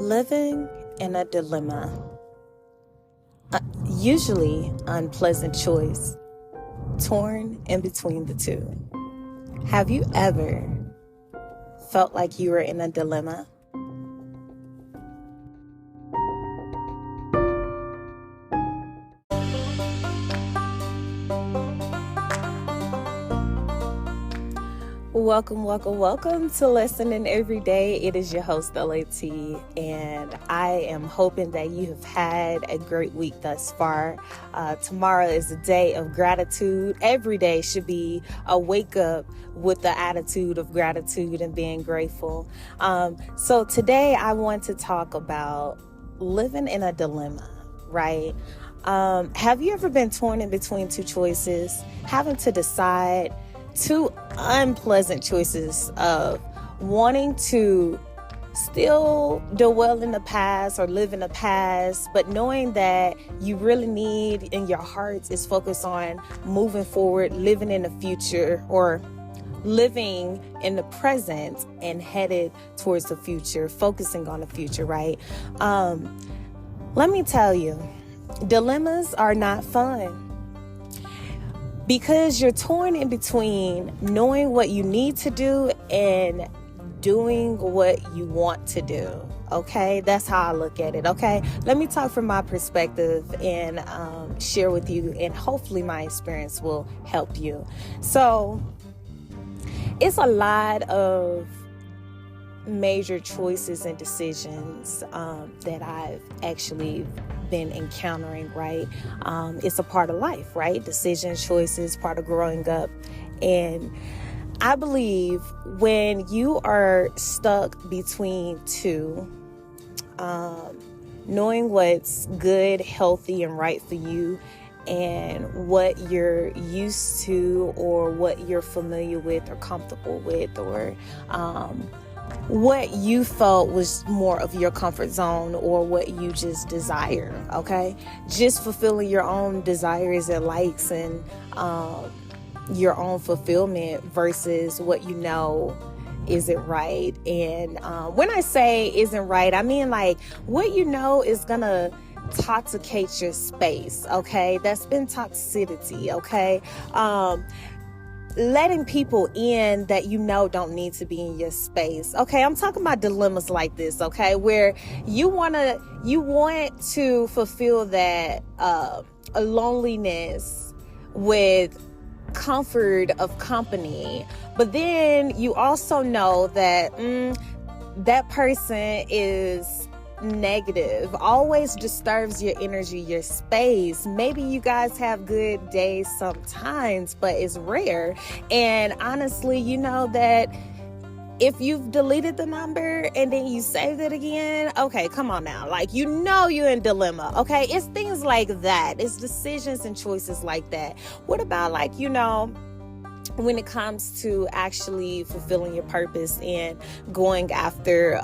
Living in a dilemma. Usually unpleasant choice, torn in between the two. Have you ever felt like you were in a dilemma? Welcome to Listening Every Day. It is your host, LAT, and I am hoping that you have had a great week thus far. Tomorrow is a day of gratitude. Every day should be a wake up with the attitude of gratitude and being grateful. So today I want to talk about living in a dilemma, right? Have you ever been torn in between two choices, having to decide two unpleasant choices of wanting to still dwell in the past or live in the past, but knowing that you really need in your heart is focused on moving forward, living in the future, or living in the present and headed towards the future, focusing on the future, right? Let me tell you, dilemmas are not fun. Because you're torn in between knowing what you need to do and doing what you want to do. Okay, that's how I look at it. Okay, let me talk from my perspective and share with you, and hopefully my experience will help you. So it's a lot of major choices and decisions that I've actually been encountering, right? It's a part of life, right? Decisions, choices, part of growing up. And I believe when you are stuck between two, knowing what's good, healthy, and right for you, and what you're used to or what you're familiar with or comfortable with, or what you felt was more of your comfort zone or what you just desire, okay? Just fulfilling your own desires and likes and your own fulfillment versus what you know isn't right. And when I say isn't right, I mean like what you know is gonna toxicate your space, okay? That's been toxicity, okay? Letting people in that you know don't need to be in your space. Okay, I'm talking about dilemmas like this, okay, where you want to fulfill that loneliness with comfort of company, but then you also know that that person is negative, always disturbs your energy, your space. Maybe you guys have good days sometimes, but it's rare. And honestly, you know that if you've deleted the number and then you saved it again, okay, come on now. Like, you know you're in dilemma, okay? It's things like that. It's decisions and choices like that. What about, like, you know, when it comes to actually fulfilling your purpose and going after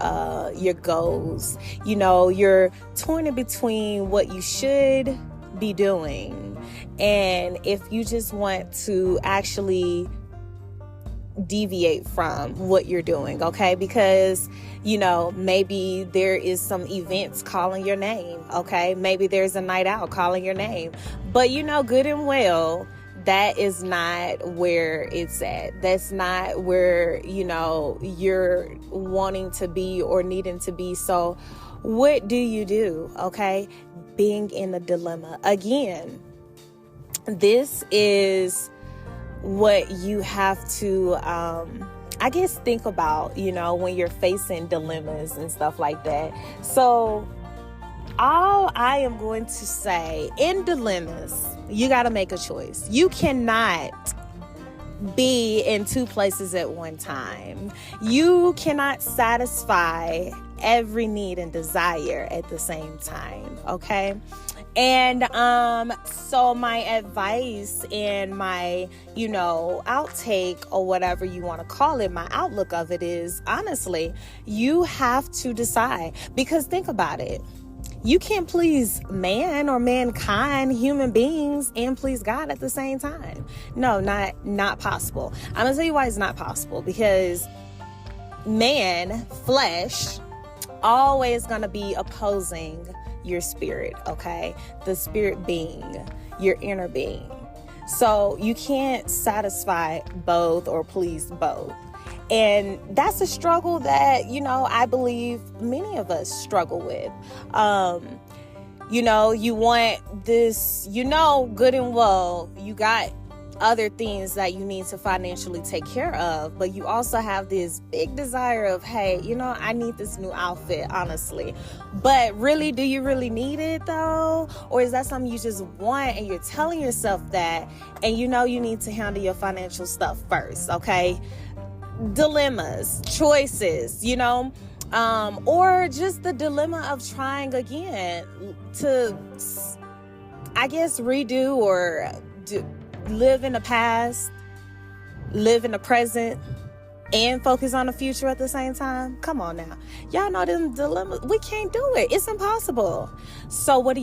your goals? You know, you're torn in between what you should be doing and if you just want to actually deviate from what you're doing, okay? Because, you know, maybe there is some events calling your name, okay? Maybe there's a night out calling your name, but you know good and well that is not where it's at. That's not where, you know, you're wanting to be or needing to be. So what do you do? Okay. Being in a dilemma. Again, this is what you have to, I guess, think about, you know, when you're facing dilemmas and stuff like that. So all I am going to say, in dilemmas, you got to make a choice. You cannot be in two places at one time. You cannot satisfy every need and desire at the same time, okay? And so my advice and my, you know, outtake or whatever you want to call it, my outlook of it is, honestly, you have to decide. Because think about it. You can't please man or mankind, human beings, and please God at the same time. No, not possible. I'm going to tell you why it's not possible. Because man, flesh, always going to be opposing your spirit, okay? The spirit being, your inner being. So you can't satisfy both or please both. And that's a struggle that, I believe many of us struggle with. You want this, good and well, you got other things that you need to financially take care of, but you also have this big desire of, hey, I need this new outfit, honestly. But really, do you really need it though? Or is that something you just want and you're telling yourself that, and you need to handle your financial stuff first, okay? Dilemmas, choices, or just the dilemma of trying again to, I guess, redo or live in the past, live in the present, and focus on the future at the same time. Come on now. Y'all know them dilemmas. We can't do it. It's impossible. So what do?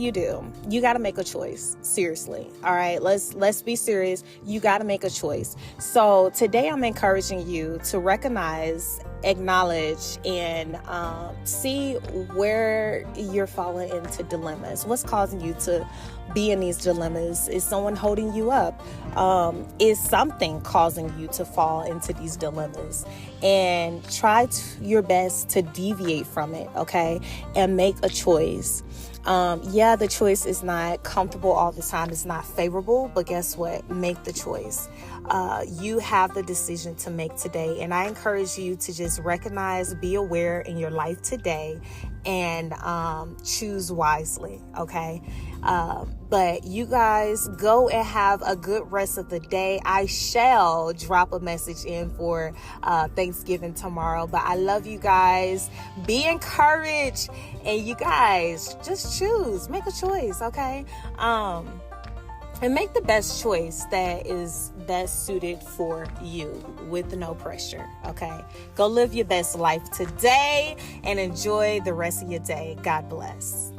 You got to make a choice. Seriously. All right. Let's be serious. You got to make a choice. So today I'm encouraging you to recognize, acknowledge, and see where you're falling into dilemmas. What's causing you to be in these dilemmas? Is someone holding you up? Is something causing you to fall into these dilemmas? And try your best to deviate from it, okay? And make a choice. The choice is not comfortable all the time. It's not favorable, but guess what? Make the choice. You have the decision to make today. And I encourage you to just recognize, be aware in your life today, and choose wisely, okay? But you guys go and have a good rest of the day. I shall drop a message in for Thanksgiving tomorrow, but I love you guys. Be encouraged, and you guys just choose, make a choice, okay? And make the best choice that is best suited for you with no pressure, okay? Go live your best life today and enjoy the rest of your day. God bless.